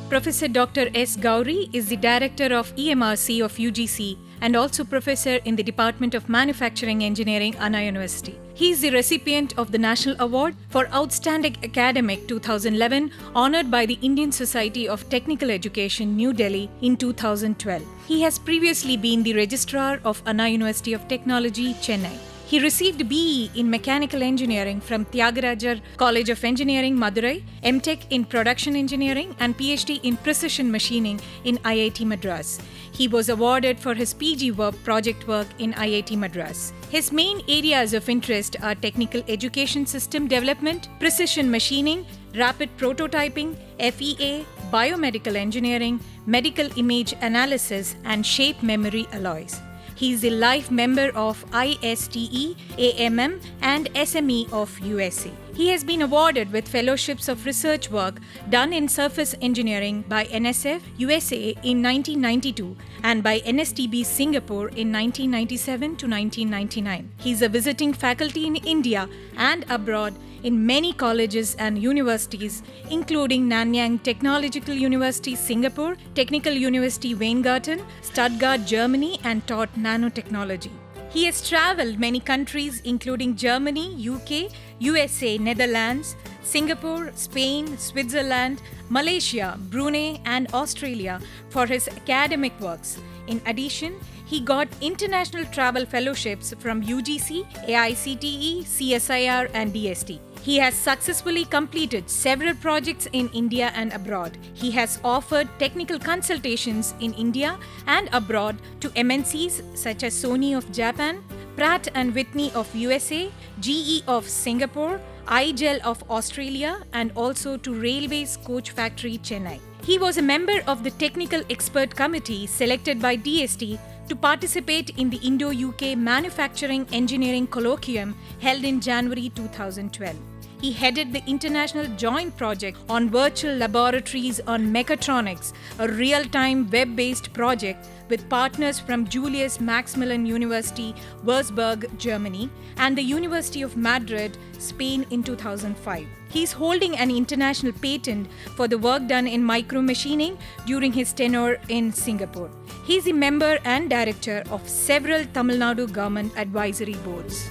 Professor Dr. S. Gauri is the Director of EMRC of UGC and also Professor in the Department of Manufacturing Engineering, Anna University. He is the recipient of the National Award for Outstanding Academic 2011, honored by the Indian Society of Technical Education, New Delhi in 2012. He has previously been the Registrar of Anna University of Technology, Chennai. He received BE in Mechanical Engineering from Tyagarajar College of Engineering, Madurai, MTech in Production Engineering and PhD in Precision Machining in IIT Madras. He was awarded for his PG project work in IIT Madras. His main areas of interest are technical education system development, precision machining, rapid prototyping, FEA, biomedical engineering, medical image analysis, and shape memory alloys. He is a life member of ISTE, AMM, and SME of USA. He has been awarded with fellowships of research work done in surface engineering by NSF USA in 1992 and by NSTB Singapore in 1997 to 1999. He is a visiting faculty in India and abroad in many colleges and universities, including Nanyang Technological University, Singapore, Technical University, Weingarten, Stuttgart, Germany, and taught nanotechnology. He has traveled many countries, including Germany, UK, USA, Netherlands, Singapore, Spain, Switzerland, Malaysia, Brunei, and Australia for his academic works. In addition, he got international travel fellowships from UGC, AICTE, CSIR, and DST. He has successfully completed several projects in India and abroad. He has offered technical consultations in India and abroad to MNCs such as Sony of Japan, Pratt & Whitney of USA, GE of Singapore, iGel of Australia, and also to Railways Coach Factory, Chennai. He was a member of the Technical Expert Committee selected by DST to participate in the Indo-UK Manufacturing Engineering Colloquium held in January 2012. He headed the International Joint Project on Virtual Laboratories on Mechatronics, a real-time web-based project with partners from Julius Maximilian University, Würzburg, Germany, and the University of Madrid, Spain in 2005. He is holding an international patent for the work done in micromachining during his tenure in Singapore. He is a member and director of several Tamil Nadu government advisory boards.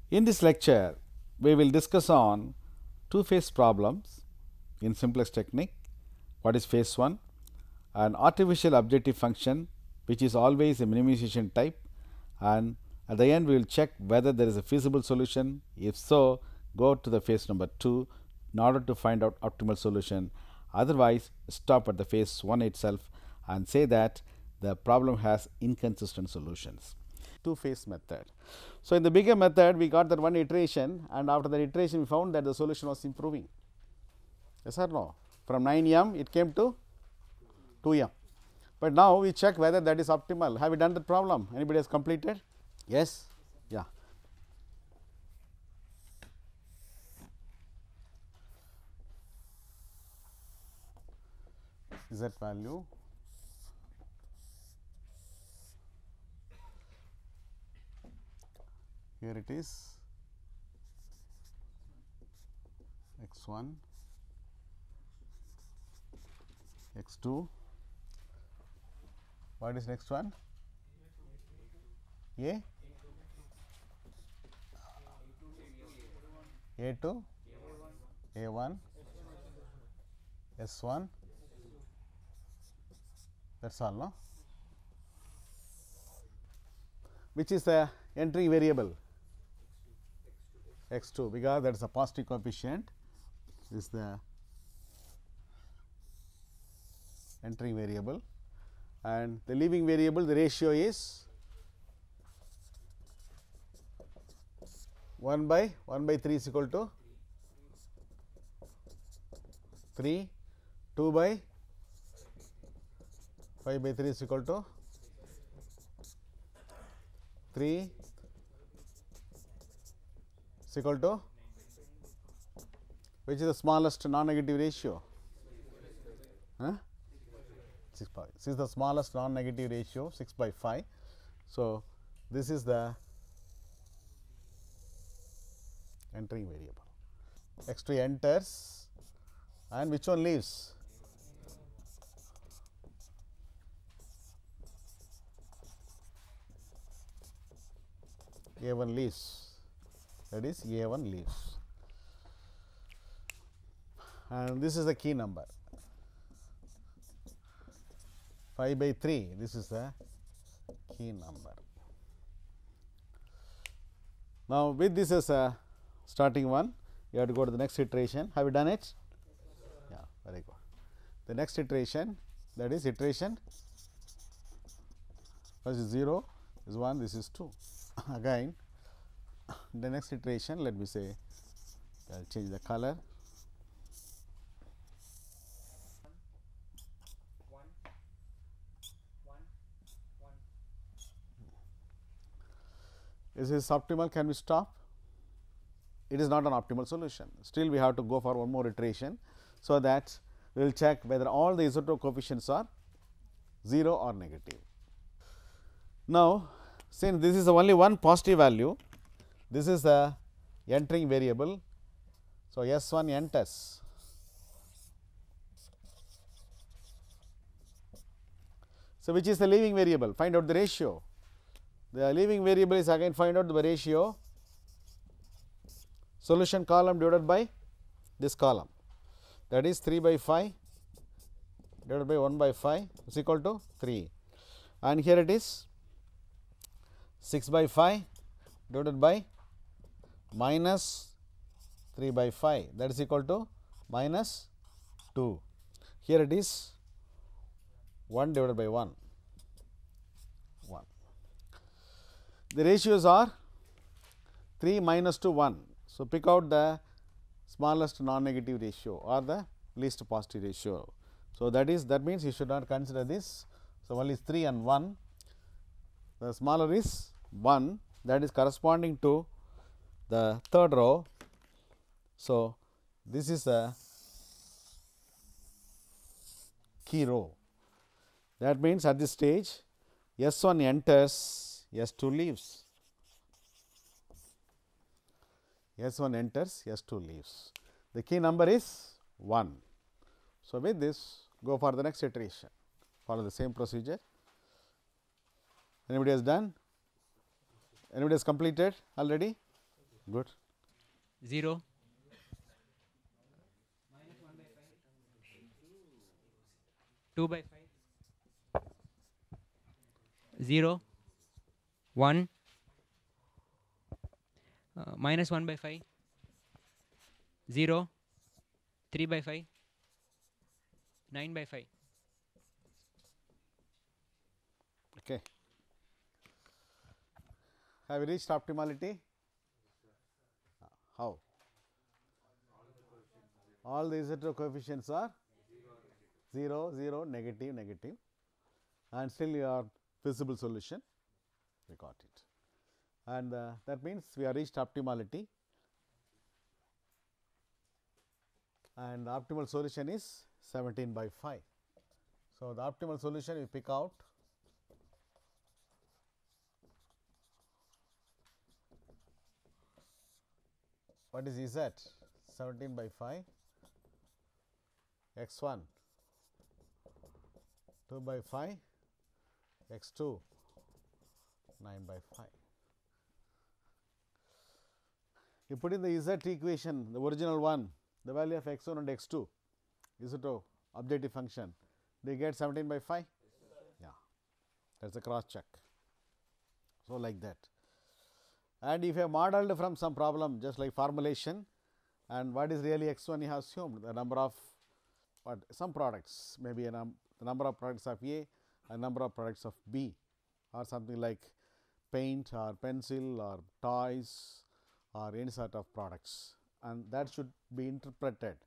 In this lecture, we will discuss on two-phase problems in simplex technique. What is phase 1? An artificial objective function which is always a minimization type, and at the end we will check whether there is a feasible solution. If so, go to the phase number 2 in order to find out optimal solution. Otherwise, stop at the phase 1 itself and say that the problem has inconsistent solutions. Two-phase method. So, in the bigger method we got that one iteration, and after that iteration we found that the solution was improving. Yes or no? From 9m it came to 2m. But now we check whether that is optimal. Have we done that problem? Anybody has completed? Yes? Yeah. Z value here it is x1, x2. What is next one? A? A2, A1, S1. That's all, no? Which is the entry variable? X2, because that is a positive coefficient. This is the entering variable, and the leaving variable, the ratio is 1 by 3 is equal to 3, 2 by 5 by 3 is equal to 3 is equal to, which is the smallest non-negative ratio? 6 by 5. This is the smallest non-negative ratio, 6 by 5. So, this is the entering variable. x2 enters and which one leaves? A1 leaves, that is A1 leaves, and this is the key number 5/3, this is the key number. Now, with this as a starting one, you have to go to the next iteration. Have you done it? Yeah, very good. The next iteration, that is iteration, first is 0, this is 1, this is 2. Again, the next iteration, let me say, I will change the color. Is this optimal? Can we stop? It is not an optimal solution. Still, we have to go for one more iteration, so that we will check whether all the isotope coefficients are 0 or negative. Now, since this is only one positive value, this is the entering variable. So, S1 enters. So, which is the leaving variable? Find out the ratio. The leaving variable is again find out the ratio solution column divided by this column, that is 3/5 divided by 1/5 is equal to 3, and here it is 6/5 divided by minus 3/5, that is equal to minus 2. Here it is 1 divided by 1. The ratios are 3 minus to 1. So, pick out the smallest non-negative ratio or the least positive ratio. So, that means you should not consider this. So, only 3 and 1. The smaller is 1, that is corresponding to the third row. So, this is a key row. That means at this stage S1 enters, S2 leaves. S1 enters, S2 leaves. The key number is 1. So, with this go for the next iteration, follow the same procedure. Anybody has done? Anybody has completed already? Good. 0, -1/5, 2/5, 0, 1, -1/5, 0, 3/5, 9/5. Okay. Have you reached optimality? How? All the isotope coefficients are 0, 0, negative, negative, and still your feasible solution, we got it. And that means we have reached optimality, and the optimal solution is 17/5. So, the optimal solution we pick out what is Z? 17/5, x1 2/5, x2 9/5. You put in the Z equation, the original one, the value of x1 and x2 isotope objective function, they get 17/5? Yeah, that is a cross check. So, like that. And if you have modeled from some problem just like formulation, and what is really x1 you have assumed the number of some products, maybe the number of products of A and number of products of B, or something like paint or pencil or toys or any sort of products, and that should be interpreted.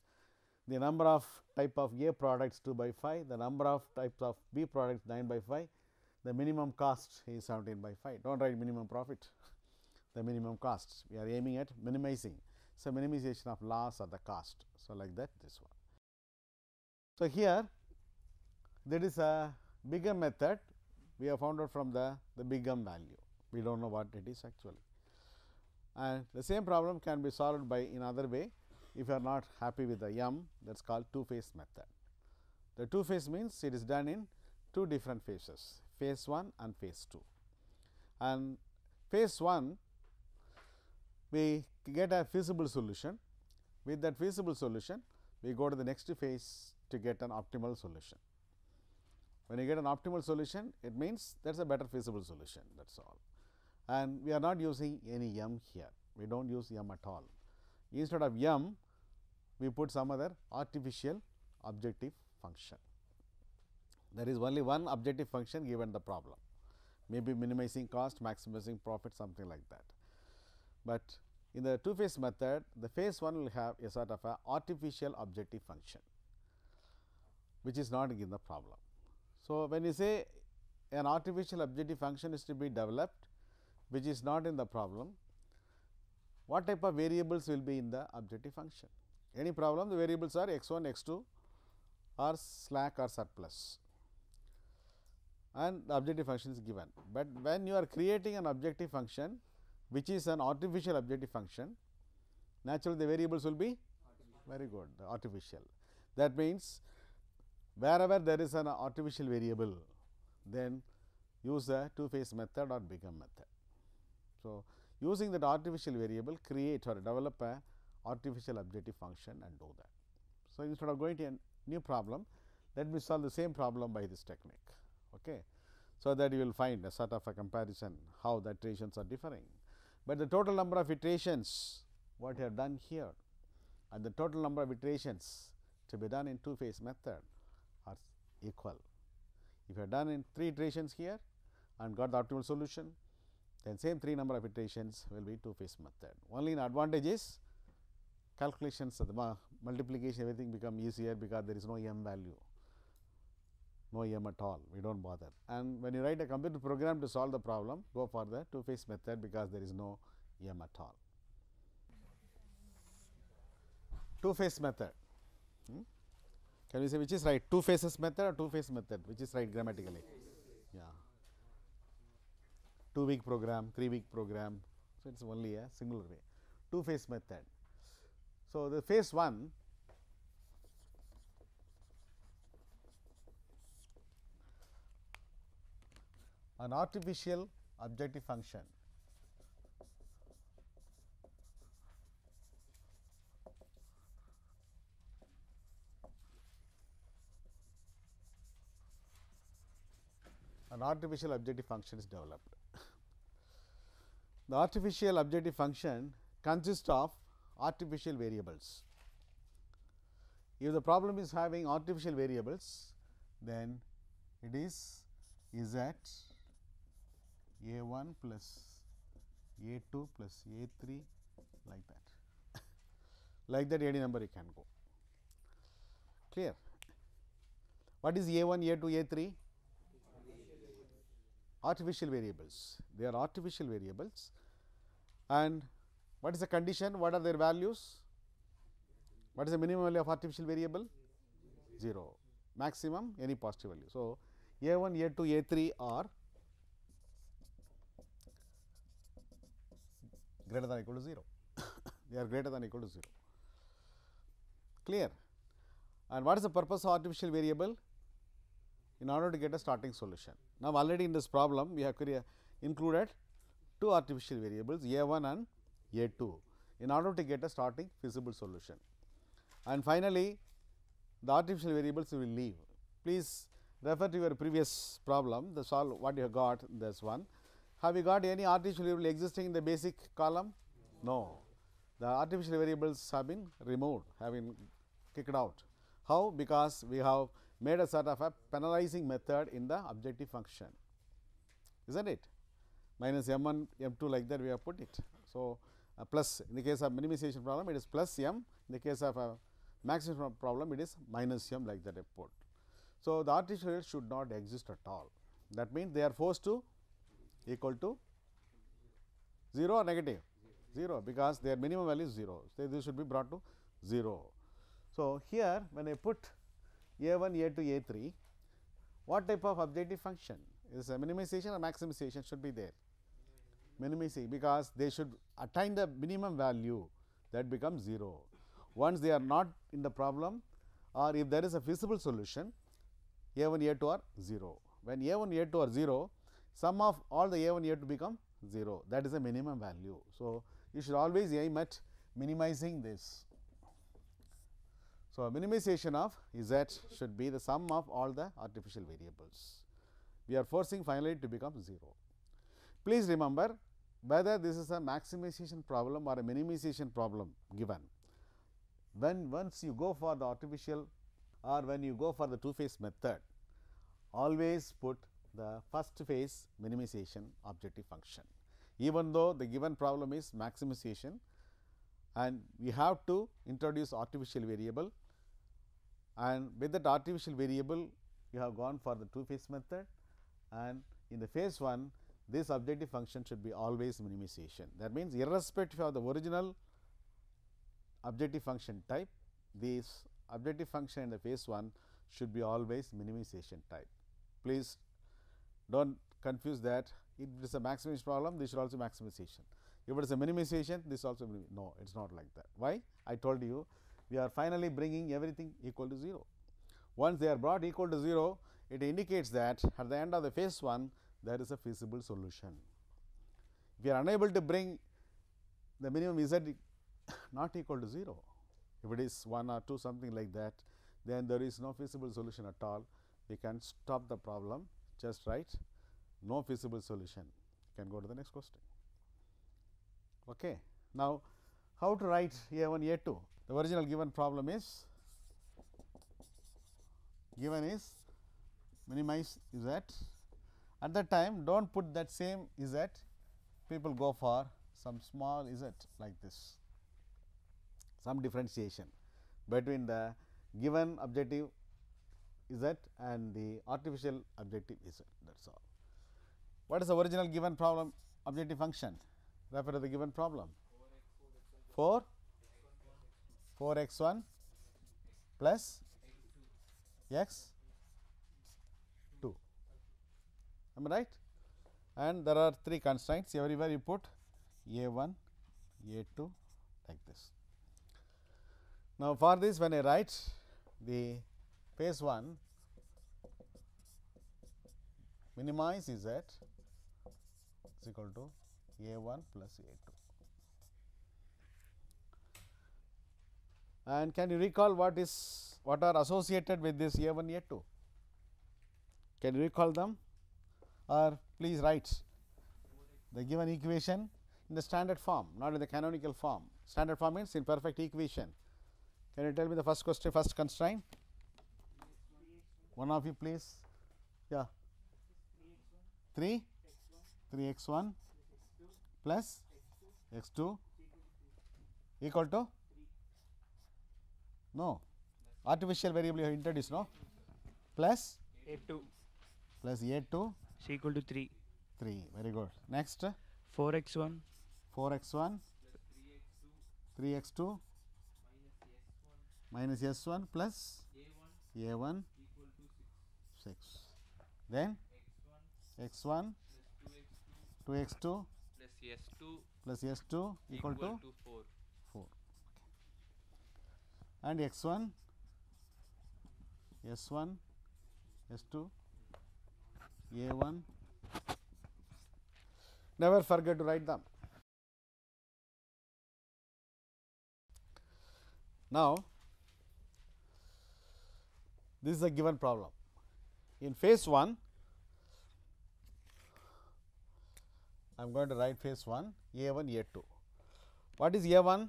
The number of type of A products 2/5, the number of types of B products 9/5, the minimum cost is 17/5. Do not write minimum profit, the minimum cost. We are aiming at minimizing. So, minimization of loss or the cost. So, like that this one. So, here there is a Big M method, we have found out from the Big M value, we do not know what it is actually. And the same problem can be solved by in other way. if you are not happy with the m, that is called two phase method. The two phase means it is done in two different phases, phase 1 and phase 2. And phase 1 we get a feasible solution. With that feasible solution, we go to the next phase to get an optimal solution. When you get an optimal solution, it means that is a better feasible solution, that is all. And we are not using any m here, we do not use m at all. Instead of m, we put some other artificial objective function. There is only one objective function given the problem, maybe minimizing cost, maximizing profit, something like that. But in the two phase method, the phase 1 will have a sort of a artificial objective function, which is not in the problem. So, when you say an artificial objective function is to be developed, which is not in the problem, what type of variables will be in the objective function? Any problem, the variables are x 1, x 2 or slack or surplus, and the objective function is given. But when you are creating an objective function which is an artificial objective function, naturally the variables will be very good, artificial. That means, wherever there is an artificial variable, then use the two phase method or BIGAM method. So, using that artificial variable, create or develop a artificial objective function and do that. So, instead of going to a new problem, let me solve the same problem by this technique. Okay. So, that you will find a sort of a comparison how the iterations are differing. But the total number of iterations what you have done here and the total number of iterations to be done in two phase method are equal. If you have done in 3 iterations here and got the optimal solution, then same 3 number of iterations will be two phase method. Only an advantage is calculations of the multiplication, everything become easier because there is no m value, no m at all, we do not bother. And when you write a computer program to solve the problem, go for the two phase method because there is no m at all. Two phase method. Can we say which is right, two phases method or two phase method, which is right grammatically? Yeah. 2-week program, 3-week program. So, it is only a singular way, two phase method. So, the phase 1 an artificial objective function is developed. The artificial objective function consists of artificial variables. If the problem is having artificial variables, then it is z a1 plus a2 plus a3 like that. Like that any number you can go. Clear? What is a1, a2, a3? Artificial variables. They are artificial variables. And what is the condition? What are their values? What is the minimum value of artificial variable? 0. Maximum any positive value. So, a1, a2, a3 are greater than or equal to 0. They are greater than or equal to 0. Clear? And what is the purpose of artificial variable? In order to get a starting solution. Now, already in this problem we have included 2 artificial variables a1 and a2 in order to get a starting feasible solution. And finally, the artificial variables we will leave. Please refer to your previous problem, the solve what you have got in this one. Have you got any artificial variable existing in the basic column? No. The artificial variables have been removed, have been kicked out. How? Because we have made a sort of a penalizing method in the objective function, isn't it? Minus m1, m2 like that we have put it. So, plus in the case of minimization problem it is plus m, in the case of a maximization problem it is minus m like that I put. So, the artificial variables should not exist at all. That means, they are forced to equal to 0 or negative? 0, because their minimum value is 0. So, this should be brought to 0. So, here when I put a1, a2, a3, what type of objective function is a minimization or maximization should be there? Minimizing, because they should attain the minimum value, that becomes 0. once they are not in the problem, or if there is a feasible solution, A1, A2 are 0. When A1, A2 are 0, sum of all the A1, A2 become 0, that is a minimum value. So, you should always aim at minimizing this. So, minimization of Z should be the sum of all the artificial variables. We are forcing finally to become 0. Please remember, whether this is a maximization problem or a minimization problem given, when once you go for the artificial or when you go for the two phase method, always put the first phase minimization objective function, even though the given problem is maximization and we have to introduce artificial variable, and with that artificial variable you have gone for the two phase method, and in the phase 1 this objective function should be always minimization. That means, irrespective of the original objective function type, this objective function in the phase 1 should be always minimization type. Please do not confuse that. If it is a maximization problem, this should also maximization. If it is a minimization, this also no, it is not like that. Why? I told you, we are finally bringing everything equal to 0. Once they are brought equal to 0, it indicates that at the end of the phase 1 there is a feasible solution. If you are unable to bring the minimum Z not equal to 0, if it is 1 or 2 something like that, then there is no feasible solution at all. We can stop the problem, just write no feasible solution. You can go to the next question. Okay. Now, how to write A1, A2? The original given problem is minimize Z. At that time, do not put that same Z, people go for some small Z like this, some differentiation between the given objective Z and the artificial objective Z, that is all. What is the original given problem objective function? Refer to the given problem, 4x1 plus x 2. Am I right? And there are 3 constraints, everywhere you put A1, A2 like this. Now, for this when I write the phase 1 minimize Z is equal to A1 plus A2. And can you recall what are associated with this A1, A2? Can you recall them, or please write the given equation in the standard form, not in the canonical form. Standard form means in perfect equation. Can you tell me the first question, first constraint? One of you please. Yeah. 3x1 plus x2 equal to no artificial variable you have introduced, no, plus A2 plus A2 is equal to 3. Very good. Next 4x1 3x2 minus S1 plus A1 6. Then x1 2x2 plus S2 equal to 4. Okay. And x1 S1 S2 A1. Never forget to write them. Now, this is a given problem. In phase 1, I am going to write phase 1 A1, A2. What is A1?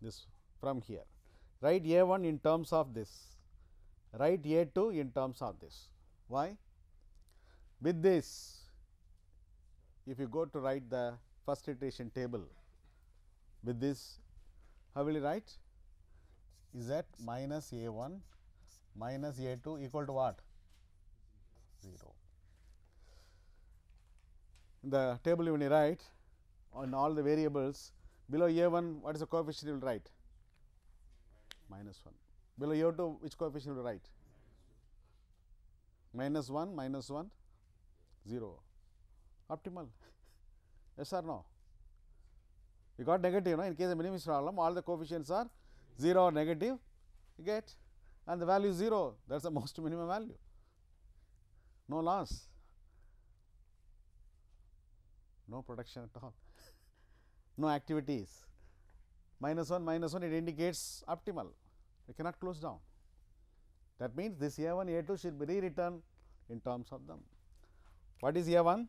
This from here. Write A1 in terms of this, write A2 in terms of this. Why? With this, if you go to write the first iteration table, with this, how will you write? Z minus A1 minus A2 equal to what? 0. In the table, when you write on all the variables, below A1, what is the coefficient you will write? Minus 1. Below A2, which coefficient you will write? Minus 1, 0. Optimal. Yes or no? You got negative, no? In case of minimis problem, all the coefficients are 0 or negative, you get, and the value is 0, that is the most minimum value, no loss, no production at all, no activities. -1, it indicates optimal, we cannot close down. That means, this A1, A2 should be rewritten in terms of them. What is A1?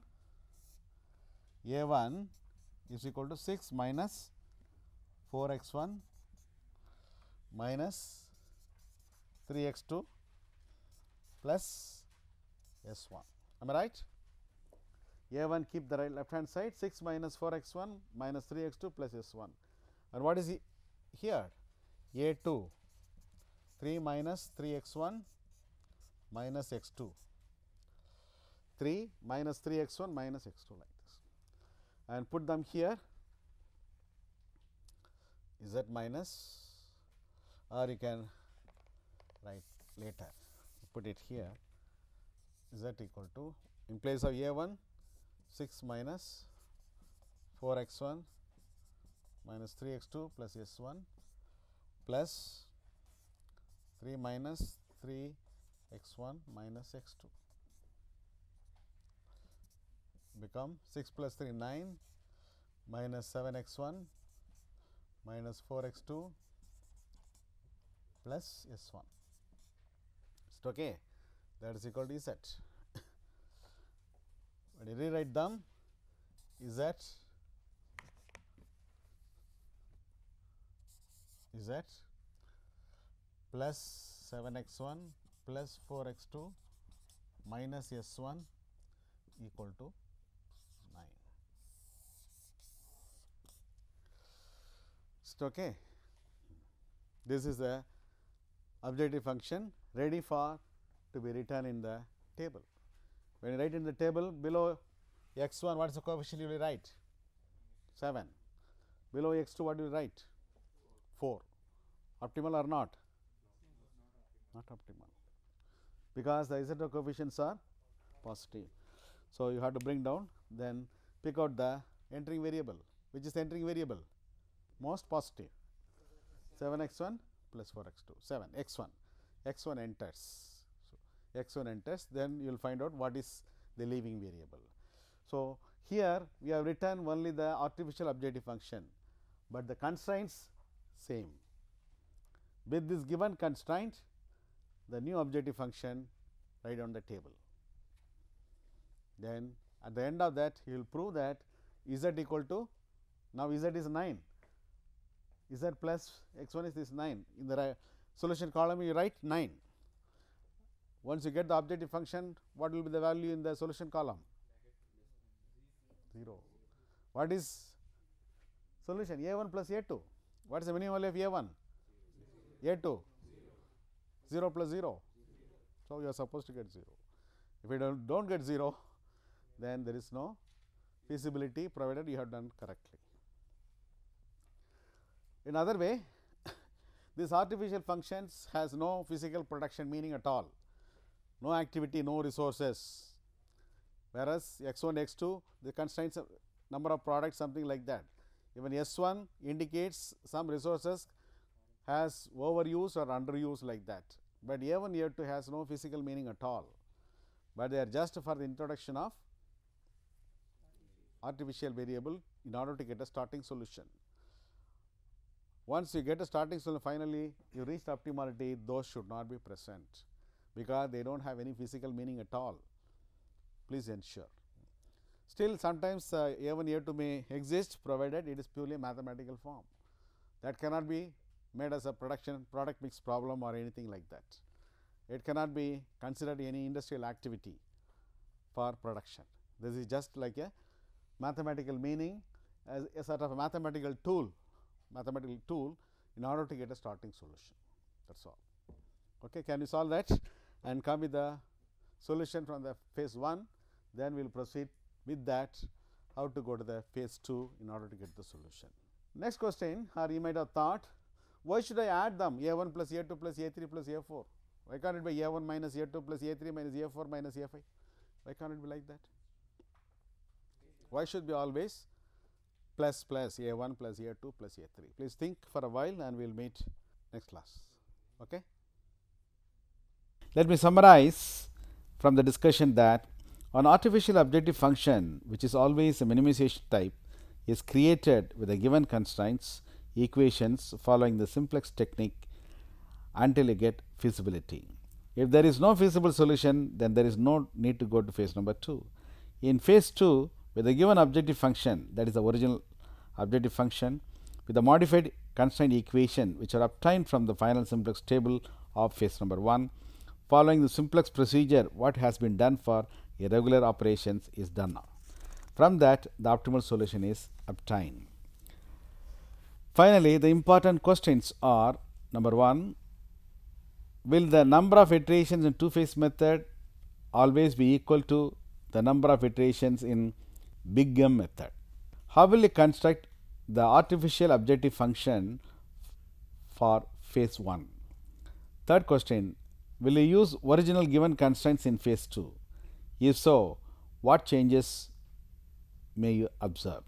A1 is equal to 6 minus 4 x 1 minus 3 x 2 plus S 1. Am I right? A1 keep the right left hand side, 6 minus 4 x 1 minus 3 x 2 plus S 1. And what is here? A2 3 minus 3 x 1 minus x 2, 3 minus 3 x 1 minus x 2 like this, and put them here, z minus, or you can write later, put it here, z equal to, in place of A1, 6 minus 4 x 1 minus 3 x 2 plus S 1 plus 3 minus 3 x 1 minus x 2 become 6 plus 3 9 minus 7 x 1 minus 4 x 2 plus S 1. Is it okay? That is equal to Z. When you rewrite them, Z plus 7 x 1 plus 4 x 2 minus S 1 equal to 9. Is it okay? This is the objective function ready for to be written in the table. When you write in the table, below x 1, what is the coefficient you will write? 7. Below x 2, what do you write? 4. Optimal or not? Not optimal, because the z coefficients are positive. So, you have to bring down, then pick out the entering variable. Which is the entering variable? Most positive, 7 x 1 plus 4 x 2, 7 x 1, x 1 enters. So, x 1 enters, then you will find out what is the leaving variable. So, here we have written only the artificial objective function, but the constraints same. With this given constraint, the new objective function write on the table. Then at the end of that, you will prove that z equal to, now z is 9, z plus x 1 is this 9. In the solution column, you write 9. Once you get the objective function, what will be the value in the solution column? 0. What is solution? A1 plus A2. What is the minimum value of A1? A2? 0 plus 0. So, you are supposed to get 0. If you do not get 0, then there is no feasibility, provided you have done correctly. In other way, this artificial functions has no physical production meaning at all, no activity, no resources, whereas x 1, x 2, the constraints of number of products, something like that. Even S 1 indicates some resources has overuse or underuse like that, but A1, A2 has no physical meaning at all, but they are just for the introduction of artificial variable in order to get a starting solution. Once you get a starting solution, finally you reach the optimality, those should not be present, because they do not have any physical meaning at all. Please ensure. Still, sometimes A1, A2 may exist, provided it is purely mathematical form. That cannot be made as a product mix problem or anything like that. It cannot be considered any industrial activity for production. This is just like a mathematical meaning, as a sort of a mathematical tool in order to get a starting solution. That is all. Okay, can you solve that and come with the solution from the phase 1, then we will proceed with that how to go to the phase 2 in order to get the solution. Next question, or you might have thought, why should I add them A1 plus A2 plus A3 plus A4? Why can't it be A1 minus A2 plus A3 minus A4 minus A5? Why can't it be like that? Why should be always plus a1 plus a2 plus a3. Please think for a while and we will meet next class. Okay. Let me summarize from the discussion that an artificial objective function, which is always a minimization type, is created with the given constraints, equations following the simplex technique until you get feasibility. If there is no feasible solution, then there is no need to go to phase number 2. In phase 2, with the given objective function, that is the original objective function, with the modified constraint equation which are obtained from the final simplex table of phase number 1, following the simplex procedure, what has been done for irregular operations is done now. From that, the optimal solution is obtained. Finally, the important questions are: number 1, will the number of iterations in two-phase method always be equal to the number of iterations in big M method? How will you construct the artificial objective function for phase 1? Third question, will you use original given constraints in phase 2? If so, what changes may you observe?